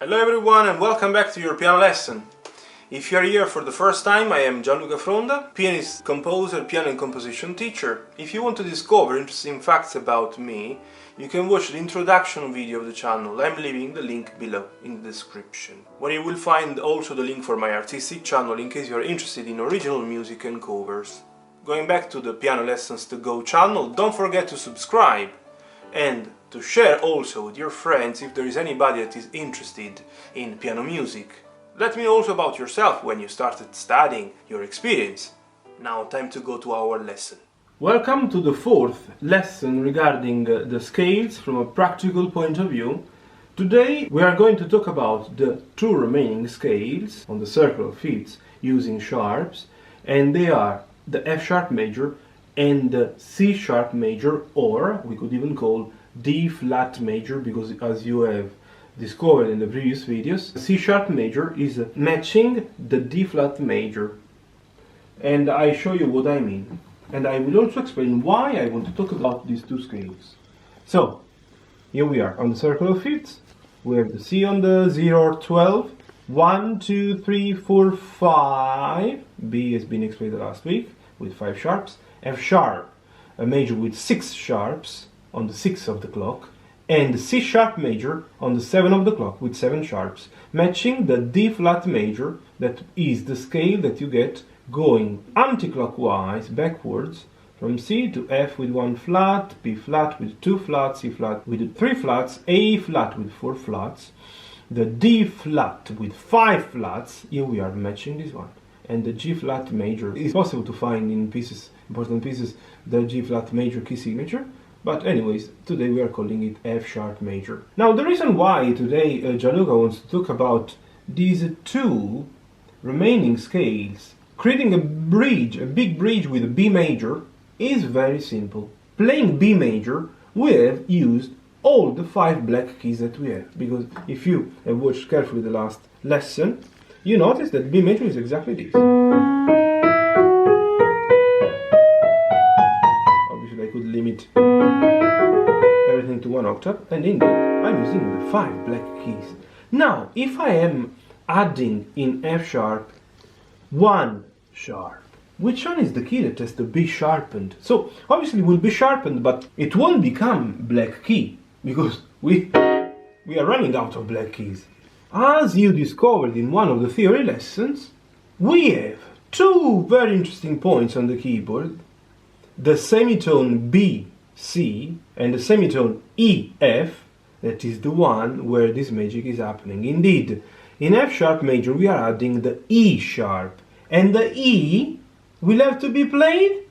Hello everyone and welcome back to your piano lesson. If you are here for the first time, I am Gianluca Fronda, pianist, composer, piano and composition teacher. If you want to discover interesting facts about me, you can watch the introduction video of the channel. I'm leaving the link below in the description, where you will find also the link for my artistic channel in case you are interested in original music and covers. Going back to the Piano Lessons to Go channel, don't forget to subscribe and to share also with your friends if there is anybody that is interested in piano music. Let me know also about yourself when you started studying, your experience. Now time to go to our lesson. Welcome to the fourth lesson regarding the scales from a practical point of view. Today we are going to talk about the two remaining scales on the circle of fifths using sharps, and they are the F sharp major and the C sharp major, or we could even call D flat major, because as you have discovered in the previous videos, the C sharp major is matching the D flat major, and I show you what I mean, and I will also explain why I want to talk about these two scales. So here we are on the circle of fifths. We have the C on the 0 or 12, 1, 2, 3, 4, 5. B has been explained last week with 5 sharps. F sharp, a major with 6 sharps on the 6 of the clock, and the C sharp major on the 7 of the clock with 7 sharps, matching the D flat major, that is the scale that you get going anti-clockwise backwards from C to F with 1 flat, B flat with 2 flats, C flat with 3 flats, A flat with 4 flats, the D flat with 5 flats. Here we are matching this one, and the G flat major. It's possible to find in pieces, important pieces, the G flat major key signature, but anyways, today we are calling it F sharp major. Now the reason why today Gianluca wants to talk about these two remaining scales, creating a bridge, a big bridge with a B major, is very simple. Playing B major, we have used all the 5 black keys that we have, because if you have watched carefully the last lesson, you notice that B major is exactly this. Obviously I could limit everything to 1 octave, and indeed I'm using the 5 black keys. Now if I am adding in F sharp 1 sharp, which one is the key that has to be sharpened? So obviously it will be sharpened, but it won't become black key, because we are running out of black keys. As you discovered in one of the theory lessons, we have 2 very interesting points on the keyboard: the semitone B, C, and the semitone E, F. That is the one where this magic is happening. Indeed, in F sharp major we are adding the E sharp, and the E will have to be played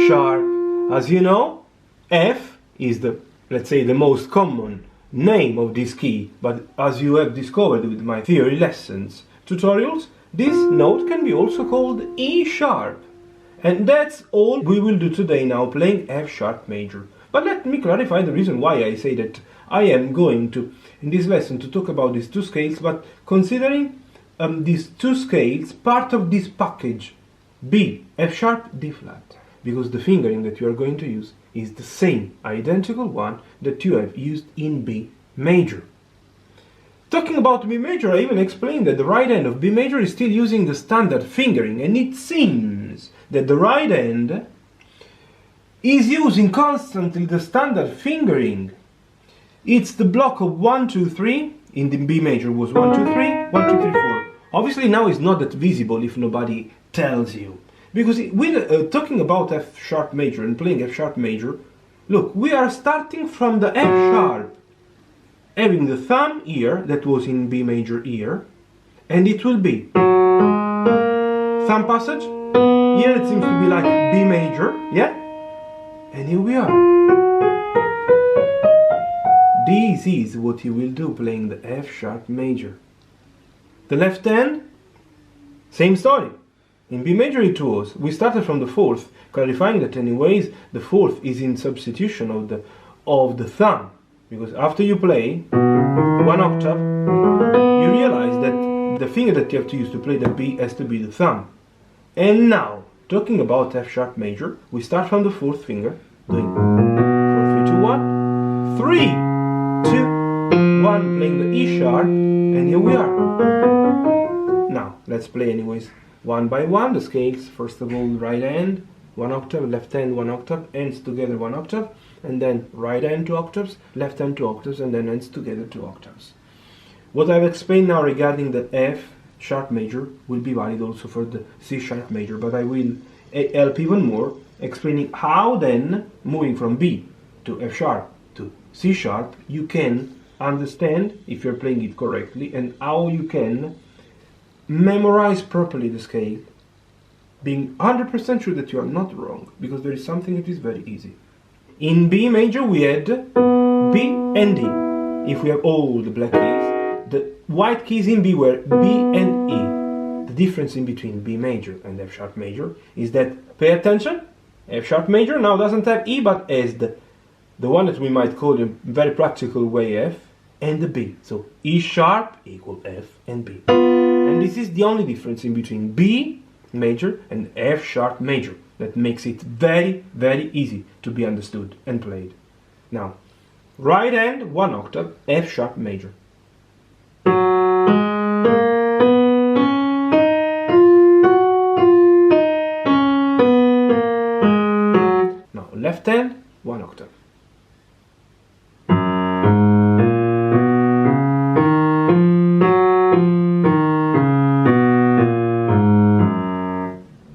sharp. As you know, F is the, let's say, the most common name of this key, but as you have discovered with my theory lessons tutorials, this note can be also called E sharp. And that's all we will do today now, playing F sharp major. But let me clarify the reason why I say that I am going to, in this lesson, to talk about these two scales, but considering these two scales part of this package, B, F sharp, D flat, because the fingering that you are going to use is the same, identical one that you have used in B major. Talking about B major, I even explained that the right hand of B major is still using the standard fingering, and it seems that the right hand is using constantly the standard fingering. It's the block of 1, 2, 3, in the B major was 1, 2, 3, 1, 2, 3, 4. Obviously now it's not that visible if nobody tells you, because we're talking about F sharp major and playing F sharp major. Look, we are starting from the F sharp, having the thumb here that was in B major here, and it will be thumb passage. Here it seems to be like B major, yeah? And here we are. This is what you will do playing the F sharp major. The left hand, same story. In B major it was, we started from the 4th, clarifying that anyways the 4th is in substitution of the thumb, because after you play 1 octave, you realize that the finger that you have to use to play the B has to be the thumb. And now, talking about F sharp major, we start from the 4th finger, doing 4, 3, 2, 1, 3, 2, 1, fun playing the E sharp, and here we are. Now, let's play anyways, one by one, the scales. First of all, right hand, 1 octave, left hand, 1 octave, ends together 1 octave, and then right hand 2 octaves, left hand 2 octaves, and then ends together 2 octaves. What I've explained now regarding the F sharp major will be valid also for the C sharp major, but I will help even more explaining how then, moving from B to F sharp to C sharp, you can understand if you're playing it correctly, and how you can memorize properly the scale, being 100% sure that you are not wrong, because there is something that is very easy. In B major we had B and D. If we have all the black keys, the white keys in B were B and E. The difference in between B major and F sharp major is that, pay attention, F sharp major now doesn't have E but has the one that we might call in a very practical way F, and the B. So E sharp equal F and B. And this is the only difference in between B major and F sharp major that makes it very, very easy to be understood and played. Now, right hand, 1 octave, F sharp major. Now, left hand, 1 octave.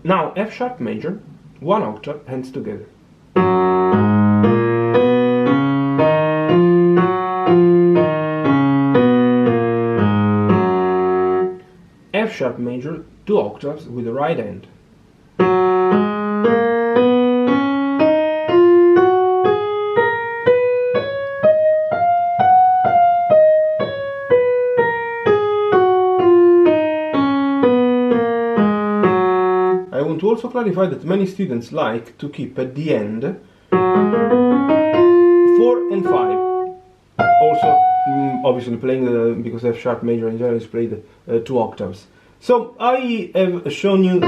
Now F sharp major, 1 octave, hands together. F sharp major, 2 octaves with the right hand. I want to also clarify that many students like to keep at the end 4 and 5. Also, obviously playing because F sharp major in general is played 2 octaves. So I have shown you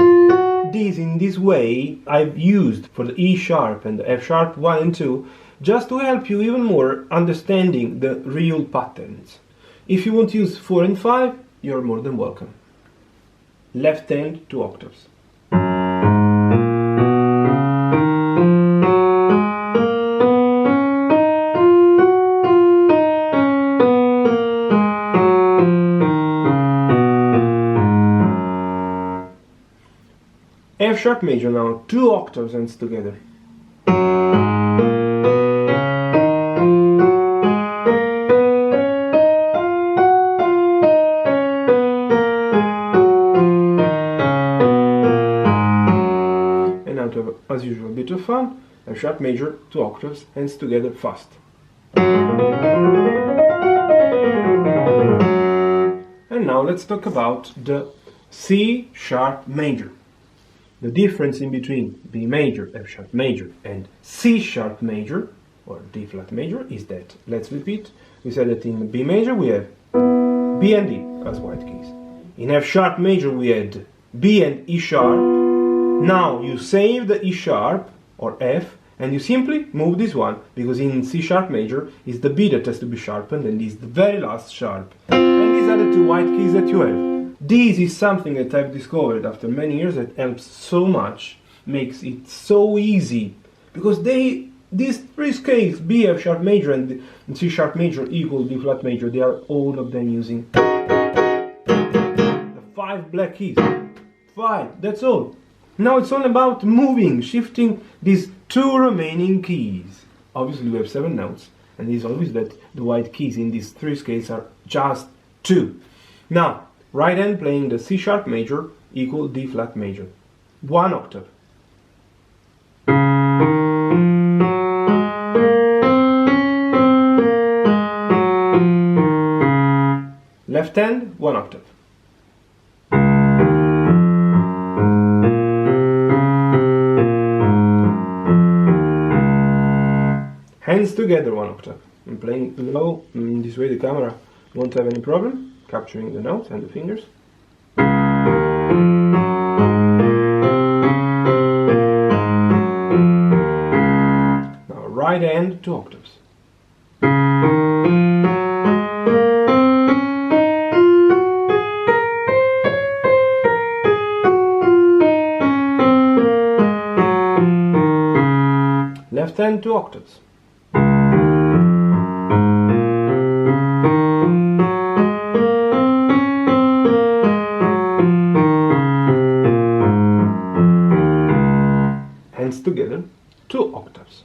this in this way. I've used for the E sharp and the F sharp 1 and 2 just to help you even more understanding the real patterns. If you want to use 4 and 5, you're more than welcome. Left hand 2 octaves. F sharp major now, 2 octaves hands together. And now to have, as usual, a bit of fun, F sharp major, 2 octaves, hands together fast. And now let's talk about the C sharp major. The difference in between B major, F sharp major and C sharp major or D flat major is that, let's repeat, we said that in B major we have B and D as white keys. In F sharp major we had B and E sharp. Now you save the E sharp or F and you simply move this one, because in C sharp major is the B that has to be sharpened and is the very last sharp. And these are the two white keys that you have. This is something that I've discovered after many years that helps so much, makes it so easy, because these three scales, B, F sharp major and C sharp major equal D flat major, they are all of them using the 5 black keys. 5, that's all. Now it's all about moving, shifting these 2 remaining keys. Obviously we have 7 notes, and it is always that the white keys in these 3 scales are just 2. Now, right hand playing the C sharp major equal D flat major. 1 octave. Left hand, 1 octave. Hands together, 1 octave. I'm playing low, in this way the camera won't have any problem capturing the notes and the fingers. Now right hand, 2 octaves. left hand 2 octaves. Hands together, 2 octaves.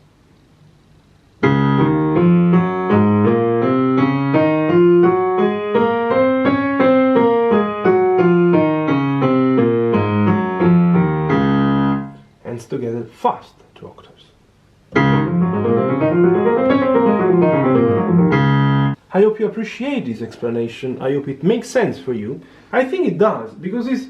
Hands together, fast, 2 octaves. I hope you appreciate this explanation. I hope it makes sense for you. I think it does, because it's,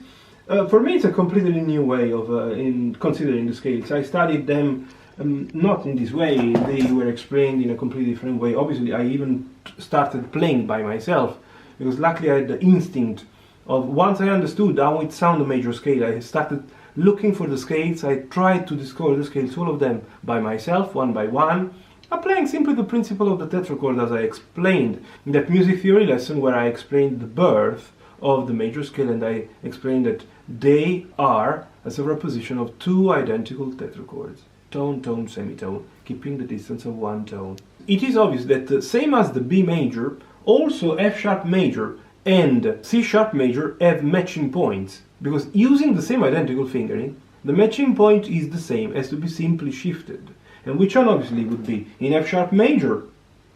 for me it's a completely new way of in considering the scales. I studied them not in this way, they were explained in a completely different way. Obviously I even started playing by myself, because luckily I had the instinct of, once I understood how it sounded a major scale, I started looking for the scales. I tried to discover the scales, all of them by myself, one by one, applying simply the principle of the tetrachord as I explained in that music theory lesson where I explained the birth of the major scale, and I explained that they are a superposition of 2 identical tetrachords, tone, tone, semitone, keeping the distance of 1 tone. It is obvious that same as the B major, also F sharp major and C sharp major have matching points, because using the same identical fingering, the matching point is the same, has to be simply shifted. And which one obviously would be? In F sharp major,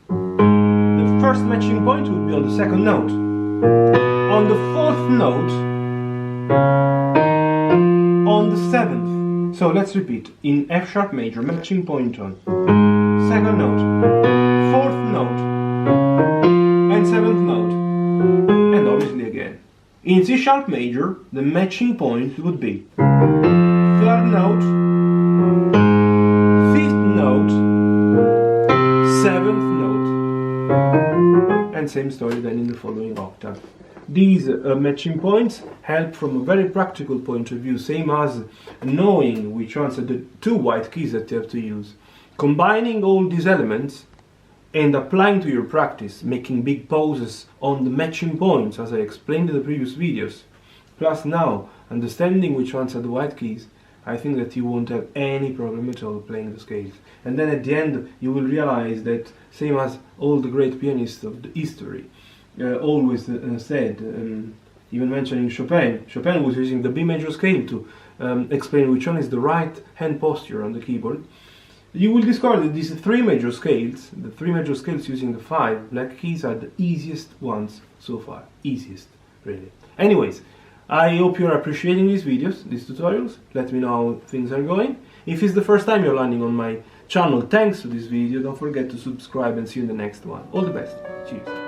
the first matching point would be on the 2nd note. On the 4th note, on the 7th. So let's repeat. In F sharp major, matching point on 2nd note, 4th note, and 7th note. And obviously again. In C sharp major, the matching point would be 3rd note, 5th note, 7th note, and same story then in the following octave. These matching points help from a very practical point of view, same as knowing which ones are the 2 white keys that you have to use. Combining all these elements and applying to your practice, making big pauses on the matching points as I explained in the previous videos, plus now understanding which ones are the white keys, I think that you won't have any problem at all playing the scales. And then at the end you will realize that, same as all the great pianists of the history always said, even mentioning Chopin was using the B major scale to explain which one is the right hand posture on the keyboard. You will discover that these 3 major scales, the 3 major scales using the 5 black keys, are the easiest ones so far. Easiest, really. Anyways, I hope you're appreciating these videos, these tutorials. Let me know how things are going. If it's the first time you're landing on my channel thanks to this video, don't forget to subscribe and see you in the next one. All the best. Cheers.